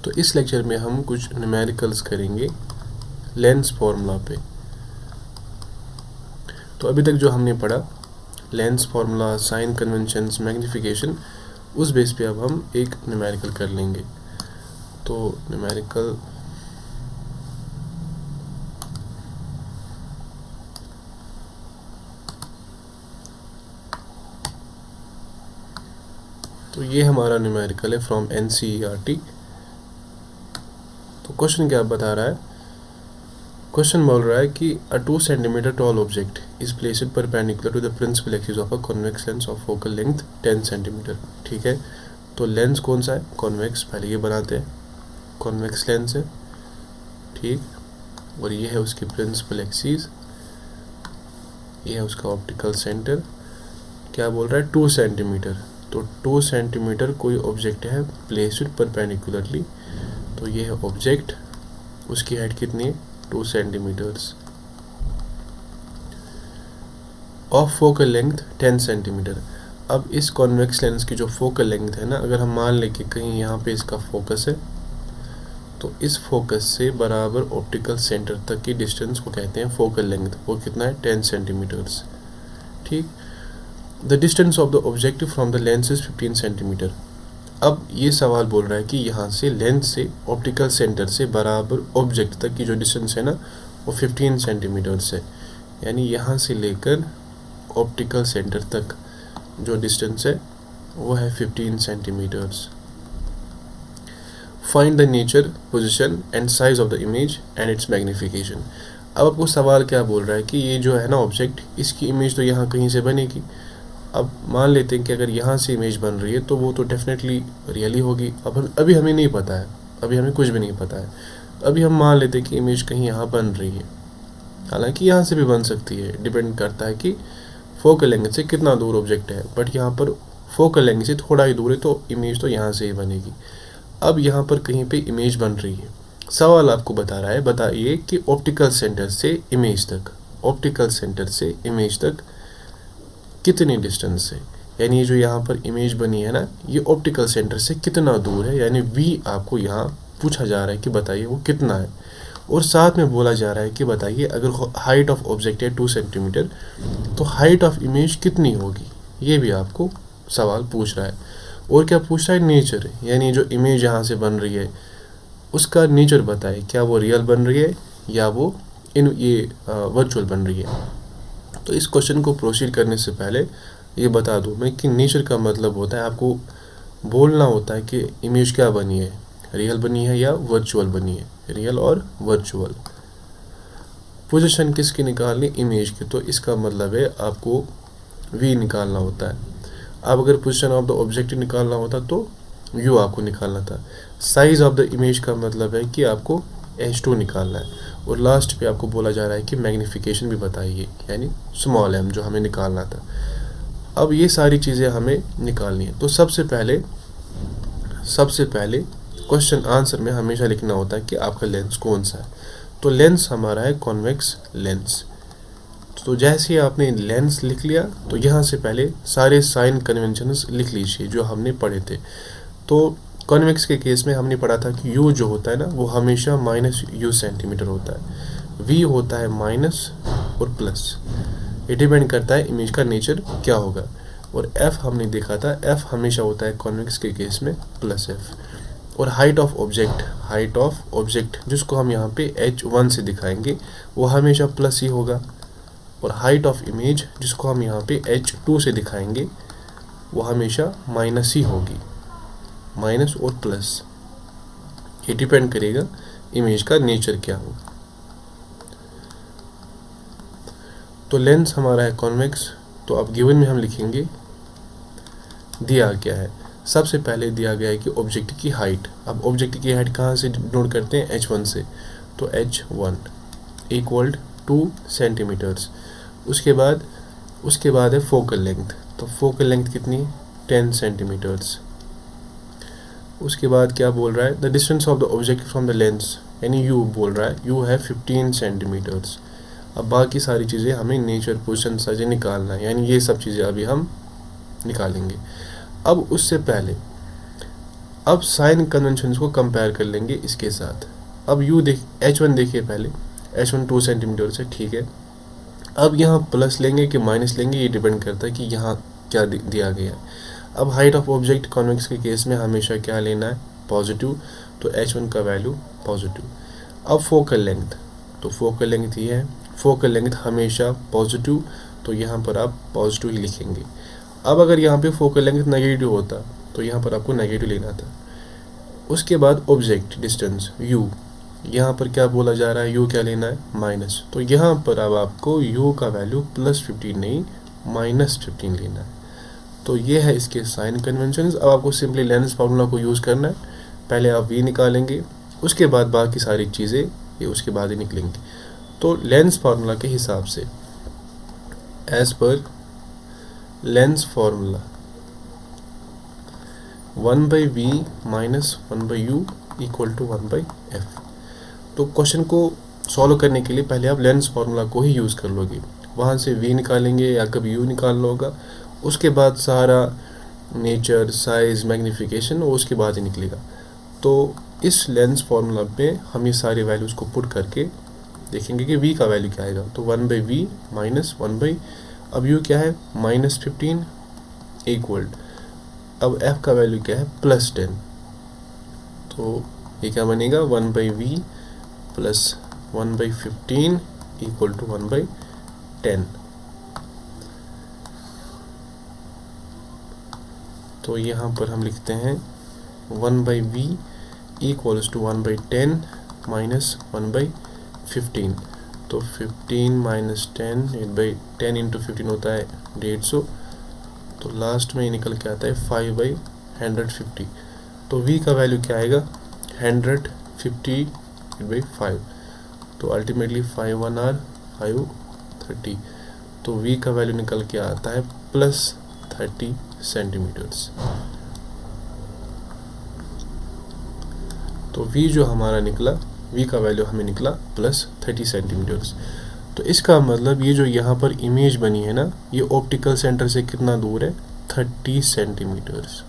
तो इस लेक्चर में हम कुछ न्यूमेरिकल्स करेंगे लेंस फार्मूला पे। तो अभी तक जो हमने पढ़ा lens formula, sign conventions, magnification, उस बेस पे अब हम एक न्यूमेरिकल कर लेंगे। तो न्यूमेरिकल तो ये हमारा न्यूमेरिकल है फ्रॉम NCERT। तो क्वेश्चन क्या बता रहा है? क्वेश्चन बोल रहा है कि a 2 centimetre tall object is placed perpendicular to the principal axis of a convex lens of focal length 10 centimetre. ठीक है, तो लेंस कौन सा है? कॉन्वेक्स। पहले ये बनाते हैं, कॉन्वेक्स लेंस है, ठीक, और ये है उसकी प्रिंसिपल एक्सिस, ये है उसका ऑप्टिकल सेंटर। क्या बोल रहा है? 2 सेंटीमीटर। तो 2 सेंटीमीटर कोई ऑब्जेक्ट है प्लेस्ड परपेंडिकुलरली, तो ये है ऑब्जेक्ट, उसकी हाइट कितनी है? 2 centimetres, of focal length 10 centimetre. अब इस कॉन्वेक्स लेंस की जो फोकल लेंथ है ना, अगर हम मान लें कि कहीं यहाँ पे इसका फोकस है, तो इस फोकस से बराबर ऑप्टिकल सेंटर तक की डिस्टेंस को कहते हैं फोकल लेंथ। वो कितना है? 10 सेंटीमीटर्स। ठीक, the distance of the objective from the lens is 15 centimetre. अब ये सवाल बोल रहा है कि यहाँ से लेंस से ऑप्टिकल सेंटर से बराबर ऑब्जेक्ट तक की जो डिस्टेंस है ना, वो 15 सेंटीमीटर्स है। यानी यहाँ से लेकर ऑप्टिकल सेंटर तक जो डिस्टेंस है वो है 15 centimetres. Find the nature, position and size of the image and its magnification. अब आपको सवाल क्या बोल रहा है कि ये जो है ना ऑब्जेक्ट, इसकी इमेज तो यहाँ कहीं से बनेगी। अब मान लेते हैं कि अगर यहाँ से इमेज बन रही है तो वो तो डेफिनेटली रियल ही होगी। अब अभी हमें नहीं पता है, अभी हमें कुछ भी नहीं पता है। अभी हम मान लेते हैं कि इमेज कहीं यहाँ बन रही है, हालांकि यहाँ से भी बन सकती है, डिपेंड करता है कि फोकल लेंथ से कितना दूर ऑब्जेक्ट है। बट यहाँ पर फोकल लेंथ से थोड़ा ही दूर है, तो इमेज तो यहाँ से ही बनेगी। अब यहाँ पर कहीं पे इमेज बन रही है, सवाल आपको बता रहा है, बताइए कि ऑप्टिकल सेंटर से इमेज तक, ऑप्टिकल सेंटर से इमेज तक कितनी डिस्टेंस है। यानी ये जो यहाँ पर इमेज बनी है ना, ये ऑप्टिकल सेंटर से कितना दूर है, यानी V आपको यहाँ पूछा जा रहा है कि बताइए वो कितना है। और साथ में बोला जा रहा है कि बताइए अगर हाइट ऑफ ऑब्जेक्ट है 2 सेंटीमीटर, तो हाइट ऑफ इमेज कितनी होगी, ये भी आपको सवाल पूछ रहा है। और क्या पूछ रहा है? नेचर, यानी जो इमेज यहाँ से बन रही है उसका नेचर बताए, क्या वो रियल बन रही है या वो वर्चुअल बन रही है। तो इस क्वेश्चन को प्रोसीड करने से पहले ये बता दूं मैं कि नेचर का मतलब होता है, आपको बोलना होता है कि इमेज क्या बनी है, रियल बनी है या वर्चुअल बनी है, रियल और वर्चुअल। पोजीशन किसकी निकालनी? इमेज की। तो इसका मतलब है आपको V निकालना होता है। अब अगर पोजीशन ऑफ द ऑब्जेक्ट निकालना होता तो U आपको निकालना था। साइज ऑफ द इमेज का मतलब है कि आपको H2 निकालना है। और लास्ट पे आपको बोला जा रहा है कि मैग्निफिकेशन भी बताइए, यानी स्मॉल m जो हमें निकालना था। अब ये सारी चीज़ें हमें निकालनी है। तो सबसे पहले क्वेश्चन आंसर में हमेशा लिखना होता है कि आपका लेंस कौन सा है। तो लेंस हमारा है कॉन्वेक्स लेंस। तो जैसे ही आपने लेंस लिख लिया, तो यहाँ से पहले सारे साइन कन्वेंशंस लिख लीजिए जो हमने पढ़े थे। तो कॉन्वेक्स के केस में हमने पढ़ा था कि U जो होता है ना, वो हमेशा -U सेंटीमीटर होता है, V होता है माइनस और प्लस, ये डिपेंड करता है इमेज का नेचर क्या होगा। और F हमने देखा था, F हमेशा होता है कॉन्वेक्स के केस में +F। और हाइट ऑफ ऑब्जेक्ट जिसको हम यहाँ पे H1 से दिखाएंगे, वो हमेशा प्लस ही होगा। और हाइट ऑफ इमेज जिसको हम यहाँ पे H2 से दिखाएंगे, वो हमेशा माइनस ही होगी, माइनस और प्लस, ये डिपेंड करेगा इमेज का नेचर क्या होगा। तो लेंस हमारा है कॉन्वेक्स। तो अब गिवन में हम लिखेंगे दिया क्या है। सबसे पहले दिया गया है कि ऑब्जेक्ट की हाइट। अब ऑब्जेक्ट की हाइट कहाँ से नोट करते हैं? H1 से। तो H1 इक्वल 2 सेंटीमीटर्स। उसके बाद है फोकल लेंथ। तो फोकल लेंथ कितनी? 10 सेंटीमीटर्स। उसके बाद क्या बोल रहा है? The distance of the object from the lens, यानी U बोल रहा है, U है 15 सेंटीमीटर्स। अब बाकी सारी चीज़ें हमें नेचर, पोजीशन, साइज निकालना है, यानी ये सब चीज़ें अभी हम निकालेंगे। अब उससे पहले अब साइन कन्वेंशन को कंपेयर कर लेंगे इसके साथ। अब यू देख h1 देखिए पहले, h1 2 सेंटीमीटर से, ठीक है। अब यहाँ प्लस लेंगे कि माइनस लेंगे ये डिपेंड करता है कि यहाँ क्या दिया गया है। अब हाइट ऑफ ऑब्जेक्ट कॉन्वेक्स के केस में हमेशा क्या लेना है, पॉजिटिव, तो h1 का वैल्यू पॉजिटिव। अब फोकल लेंथ, तो फोकल लेंथ ये है, फोकल लेंथ हमेशा पॉजिटिव, तो यहाँ पर आप पॉजिटिव ही लिखेंगे। अब अगर यहाँ पे फोकल लेंथ नेगेटिव होता तो यहाँ पर आपको नेगेटिव लेना था। उसके बाद ऑब्जेक्ट डिस्टेंस u, यहाँ पर क्या बोला जा रहा है, u क्या लेना है, माइनस, तो यहाँ पर अब आपको u का वैल्यू +15 नहीं -15 लेना है। तो ये है इसके साइन कन्वेंशंस। अब आपको सिंपली लेंस फार्मूला को यूज़ करना है। पहले आप v निकालेंगे, उसके बाद बाकी सारी चीज़ें ये उसके बाद ही निकलेंगी। तो लेंस फार्मूला के हिसाब से, as per lens formula 1/v minus 1/u equal to 1/f। तो क्वेश्चन को सॉल्व करने के लिए पहले आप लेंस फार्मूला को ही यूज़ कर लोगे, वहाँ से v निकालेंगे या कभी u निकाल लोगा, उसके बाद सारा नेचर, साइज, मैग्नीफिकेशन वो उसके बाद ही निकलेगा। तो इस लेंस फार्मूला पे हम ये सारे वैल्यूज़ को पुट करके देखेंगे कि v का वैल्यू क्या आएगा। तो 1/v माइनस 1/, अब u क्या है, -15 इक्वल, अब f का वैल्यू क्या है, +10। तो ये क्या बनेगा, 1/v प्लस 1/15 इक्वल टू 1/10। तो यहाँ पर हम लिखते हैं 1/v इक्वल्स टू 1/10 माइनस 1/15। तो 15 माइनस 10, 8/10 इंटू 15 होता है 150। तो लास्ट में निकल के आता है 5/150। तो v का वैल्यू क्या आएगा, 150/5। तो अल्टीमेटली 5 1 530। तो v का वैल्यू निकल के आता है +30 सेंटीमीटर्स। तो v जो हमारा निकला, v का वैल्यू हमें निकला +30 सेंटीमीटर्स। तो इसका मतलब ये जो यहाँ पर इमेज बनी है ना, ये ऑप्टिकल सेंटर से कितना दूर है, 30 सेंटीमीटर्स।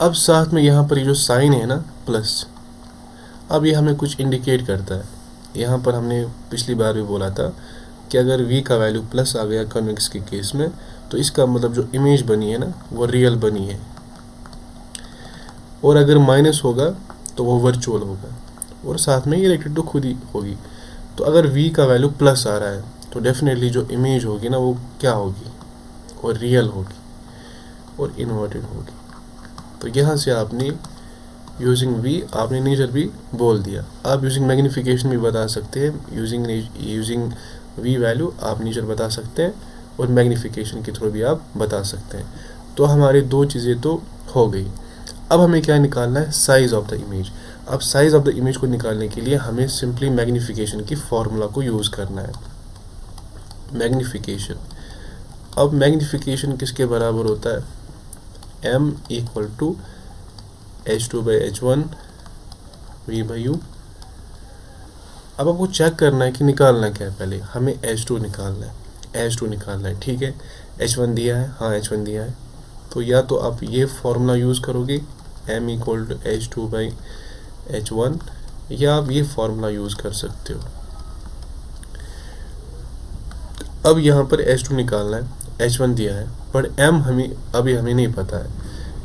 अब साथ में यहाँ पर ये जो साइन है ना प्लस, अब ये हमें कुछ इंडिकेट करता है। यहाँ पर हमने पिछली बार भी बोला था कि अगर v का वैल्यू प्लस आ गया कॉन्वेक्स के केस में, तो इसका मतलब जो इमेज बनी है ना वो रियल बनी है, और अगर माइनस होगा तो वो वर्चुअल होगा, और साथ में ये रिलेटेड तो खुद ही होगी। तो अगर v का वैल्यू प्लस आ रहा है तो डेफिनेटली जो इमेज होगी ना वो क्या होगी, और रियल होगी और इन्वर्टेड होगी। तो यहाँ से आपने यूजिंग v आपने नेचर भी बोल दिया। आप यूजिंग मैग्नीफिकेशन भी बता सकते हैं, यूजिंग v वैल्यू आप नेचर बता सकते हैं, और मैग्नीफिकेशन के थ्रू भी आप बता सकते हैं। तो हमारी दो चीज़ें तो हो गई। अब हमें क्या निकालना है, साइज़ ऑफ द इमेज। अब साइज़ ऑफ द इमेज को निकालने के लिए हमें सिंपली मैग्नीफिकेशन की फॉर्मूला को यूज़ करना है, मैग्नीफिकेशन। अब मैग्नीफिकेशन किसके बराबर होता है, m equal to h2/h1 v/u। अब आपको चेक करना है कि निकालना क्या है, पहले हमें h2 निकालना है, h2 निकालना है, ठीक है। h1 दिया है, हाँ h1 दिया है, तो या तो आप ये फॉर्मूला यूज़ करोगे m इक्वल टू h2/h1, या आप ये फॉर्मूला यूज़ कर सकते हो। अब यहाँ पर h2 निकालना है, h1 दिया है, पर m हमें नहीं पता है,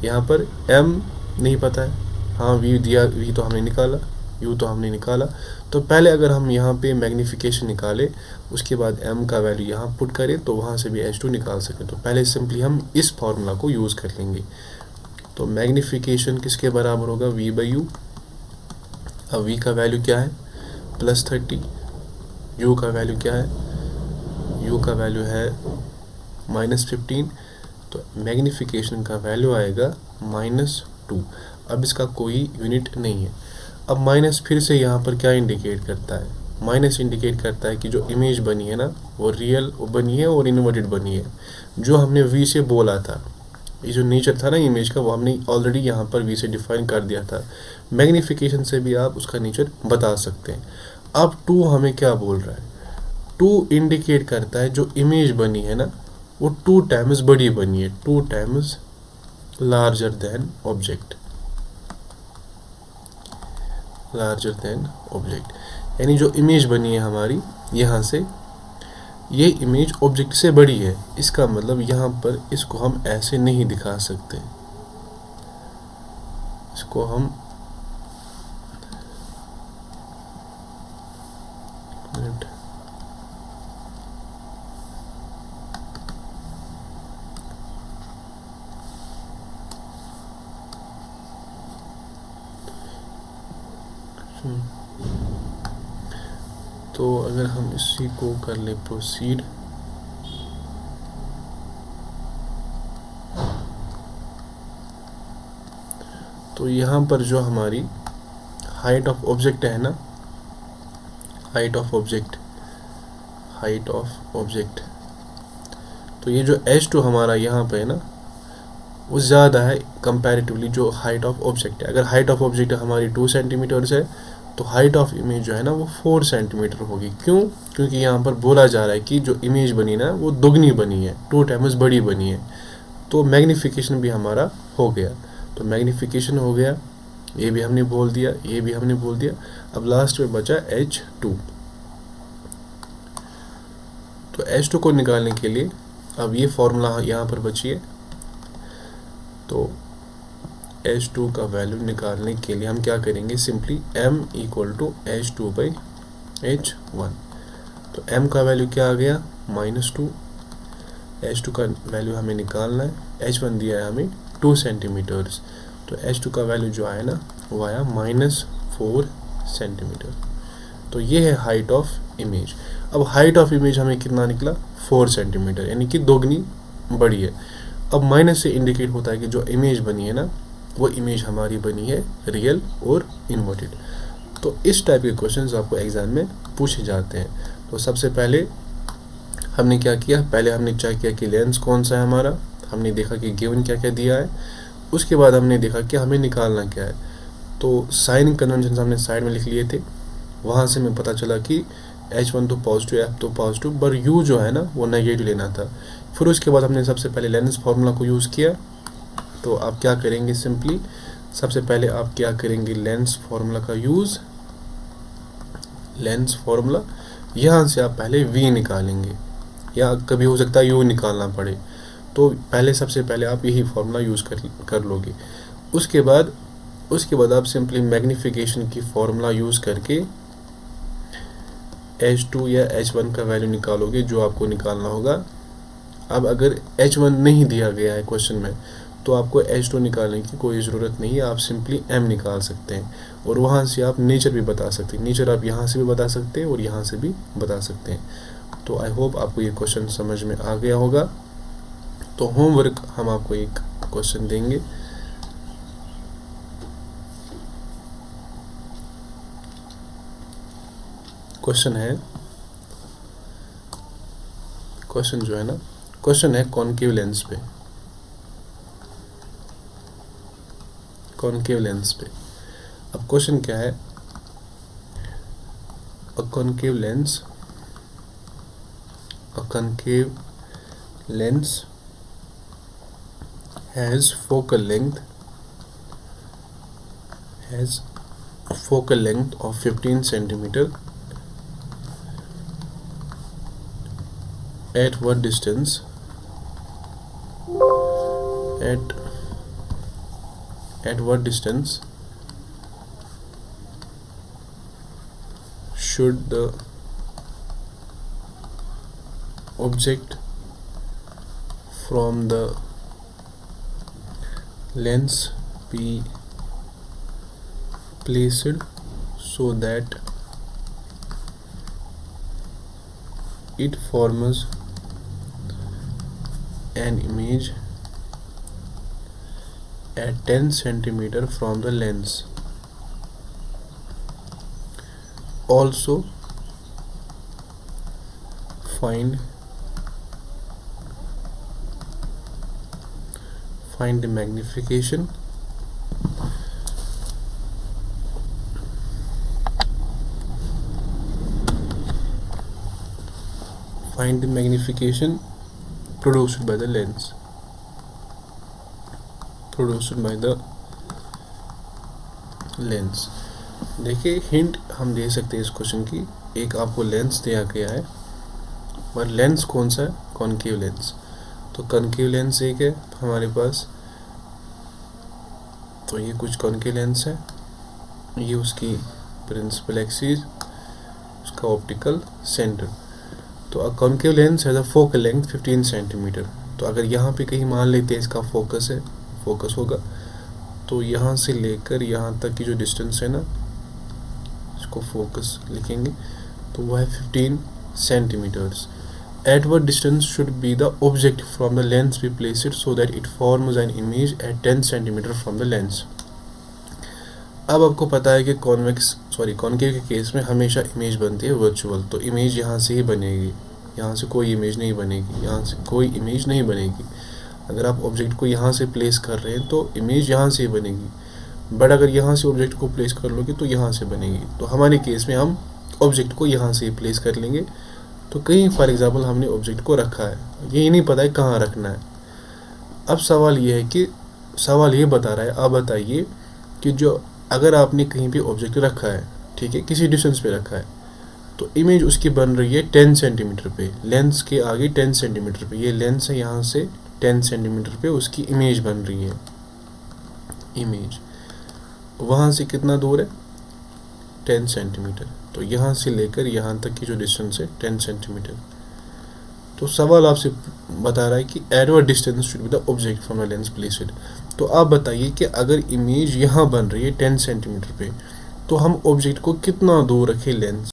यहाँ पर m नहीं पता है। हाँ v दिया, v तो हमने निकाला, u तो हमने निकाला। तो पहले अगर हम यहाँ पे मैग्नीफिकेशन निकालें, उसके बाद m का वैल्यू यहाँ पुट करें तो वहाँ से भी h2 निकाल सकें। तो पहले सिंपली हम इस फॉर्मूला को यूज़ कर लेंगे। तो मैग्नीफिकेशन किसके बराबर होगा, v/u। अब v का वैल्यू क्या है, +30। u का वैल्यू क्या है, u का वैल्यू है -15। तो मैग्नीफिकेशन का वैल्यू आएगा -2। अब इसका कोई यूनिट नहीं है। अब माइनस फिर से यहाँ पर क्या इंडिकेट करता है, माइनस इंडिकेट करता है कि जो इमेज बनी है ना वो रियल बनी है और इन्वर्टेड बनी है। जो हमने v से बोला था, ये जो नेचर था ना इमेज का, वो हमने ऑलरेडी यहाँ पर v से डिफाइन कर दिया था। मैग्नीफिकेशन से भी आप उसका नेचर बता सकते हैं। अब 2 हमें क्या बोल रहा है, 2 इंडिकेट करता है जो इमेज बनी है ना वो 2 टाइम्स बड़ी बनी है, 2 times larger than object, larger than object, यानी जो इमेज बनी है हमारी यहाँ से, ये इमेज ऑब्जेक्ट से बड़ी है। इसका मतलब यहाँ पर इसको हम ऐसे नहीं दिखा सकते, इसको हम तो अगर हम इसी को कर ले प्रोसीड, तो यहाँ पर जो हमारी हाइट ऑफ ऑब्जेक्ट है ना, height of object, height of object, तो ये जो h2 हमारा यहाँ पे है ना, वो ज़्यादा है कंपैरेटिवली जो हाइट ऑफ ऑब्जेक्ट है। अगर हाइट ऑफ ऑब्जेक्ट हमारी 2 सेंटीमीटर्स है तो हाइट ऑफ इमेज जो है ना वो 4 सेंटीमीटर होगी। क्यों? क्योंकि यहाँ पर बोला जा रहा है कि जो इमेज बनी ना वो दुगनी बनी है, 2 टाइम्स बड़ी बनी है। तो मैग्नीफिकेशन भी हमारा हो गया, तो मैग्नीफिकेशन हो गया, ये भी हमने बोल दिया, ये भी हमने बोल दिया। अब लास्ट में बचा h2। तो h2 को निकालने के लिए अब ये फॉर्मूला यहाँ पर बची है, तो h2 का वैल्यू निकालने के लिए हम क्या करेंगे, simply m equal to h2/h1। तो m का वैल्यू क्या आ गया, -2, h2 का वैल्यू हमें निकालना है, h1 दिया है हमें 2 सेंटीमीटर्स, तो h2 का वैल्यू जो आया ना वो आया -4 सेंटीमीटर। तो ये है हाइट ऑफ इमेज। अब हाइट ऑफ इमेज हमें कितना निकला, 4 सेंटीमीटर, यानी कि दोगुनी बड़ी है। अब माइनस से इंडिकेट होता है कि जो इमेज बनी है ना वो इमेज हमारी बनी है रियल और इन्वर्टेड। तो इस टाइप के क्वेश्चंस आपको एग्जाम में पूछे जाते हैं। तो सबसे पहले हमने क्या किया, पहले हमने चेक किया कि लेंस कौन सा है हमारा, हमने देखा कि गिवन क्या क्या दिया है, उसके बाद हमने देखा कि हमें निकालना क्या है। तो साइन कन्वेंशन हमने साइड में लिख लिए थे, वहाँ से हमें पता चला कि h1 तो पॉजिटिव, f तो पॉजिटिव, पर u जो है ना वो नेगेटिव लेना था। फिर उसके बाद हमने सबसे पहले लेंस फार्मूला को यूज़ किया। तो आप क्या करेंगे, सिंपली सबसे पहले आप क्या करेंगे, लेंस फार्मूला का यूज़, लेंस फार्मूला, यहाँ से आप पहले v निकालेंगे, या कभी हो सकता है u निकालना पड़े, तो पहले सबसे पहले आप यही फार्मूला यूज़ कर लोगे। उसके बाद आप सिंपली मैग्नीफिकेशन की फार्मूला यूज़ करके h2 या h1 का वैल्यू निकालोगे जो आपको निकालना होगा। अब अगर h1 नहीं दिया गया है क्वेश्चन में तो आपको h2 निकालने की कोई ज़रूरत नहीं है, आप सिंपली m निकाल सकते हैं, और वहाँ से आप नेचर भी बता सकते हैं। नेचर आप यहाँ से भी बता सकते हैं और यहाँ से भी बता सकते हैं। तो आई होप आपको ये क्वेश्चन समझ में आ गया होगा। तो होमवर्क हम आपको एक क्वेश्चन देंगे, क्वेश्चन जो है ना, क्वेश्चन है कॉनकेव लेंस पे, कॉनकेव लेंस पे। अब क्वेश्चन क्या है, a concave lens has focal length of 15 centimeter. At what distance should the object from the lens be placed so that it forms an image at 10 centimeter from the lens. Also find the magnification produced by the lens. Produced by the lens. देखिए hint हम दे सकते हैं इस question की, एक आपको lens दिया गया है, पर लेंस कौन सा है? Concave lens. तो कॉनकेव लेंस एक है हमारे पास, तो ये कुछ कॉनकेव लेंस है, ये उसकी प्रिंसिपल एक्सिस, उसका ऑप्टिकल सेंटर। तो a concave lens has a focal length 15 centimetre. तो अगर यहाँ पे कहीं मान लेते हैं इसका फोकस है, फोकस होगा, तो यहाँ से लेकर यहाँ तक की जो डिस्टेंस है ना, इसको फोकस लिखेंगे, तो वह है 15 centimetres. At what distance should be the object from the lens be placed so that it forms an image at 10 centimeter from the lens? अब आपको पता है कि कॉनकेव के केस में हमेशा इमेज बनती है वर्चुअल, तो इमेज यहाँ से ही बनेगी, यहाँ से कोई इमेज नहीं बनेगी, यहाँ से कोई इमेज नहीं बनेगी। अगर आप ऑब्जेक्ट को यहाँ से प्लेस कर रहे हैं तो इमेज यहाँ से ही बनेगी, बट अगर यहाँ से ऑब्जेक्ट को प्लेस कर लोगे तो यहाँ से बनेगी। तो हमारे केस में हम ऑब्जेक्ट को यहाँ से ही प्लेस कर लेंगे। तो कहीं फॉर एग्जांपल हमने ऑब्जेक्ट को रखा है, ये नहीं पता है कहाँ रखना है। अब सवाल ये है कि सवाल ये बता रहा है, आप बताइए कि जो अगर आपने कहीं पे ऑब्जेक्ट रखा है, ठीक है, किसी डिस्टेंस पे रखा है, तो इमेज उसकी बन रही है 10 सेंटीमीटर पे, लेंस के आगे 10 सेंटीमीटर पे, ये लेंस है, यहाँ से 10 सेंटीमीटर पे उसकी इमेज बन रही है। इमेज वहाँ से कितना दूर है? 10 सेंटीमीटर। तो यहाँ से लेकर यहाँ तक की जो डिस्टेंस है 10 सेंटीमीटर। तो सवाल आपसे बता रहा है कि at what distance should be the object from the lens placed. तो आप बताइए कि अगर इमेज यहाँ बन रही है 10 सेंटीमीटर पे, तो हम ऑब्जेक्ट को कितना दूर रखें लेंस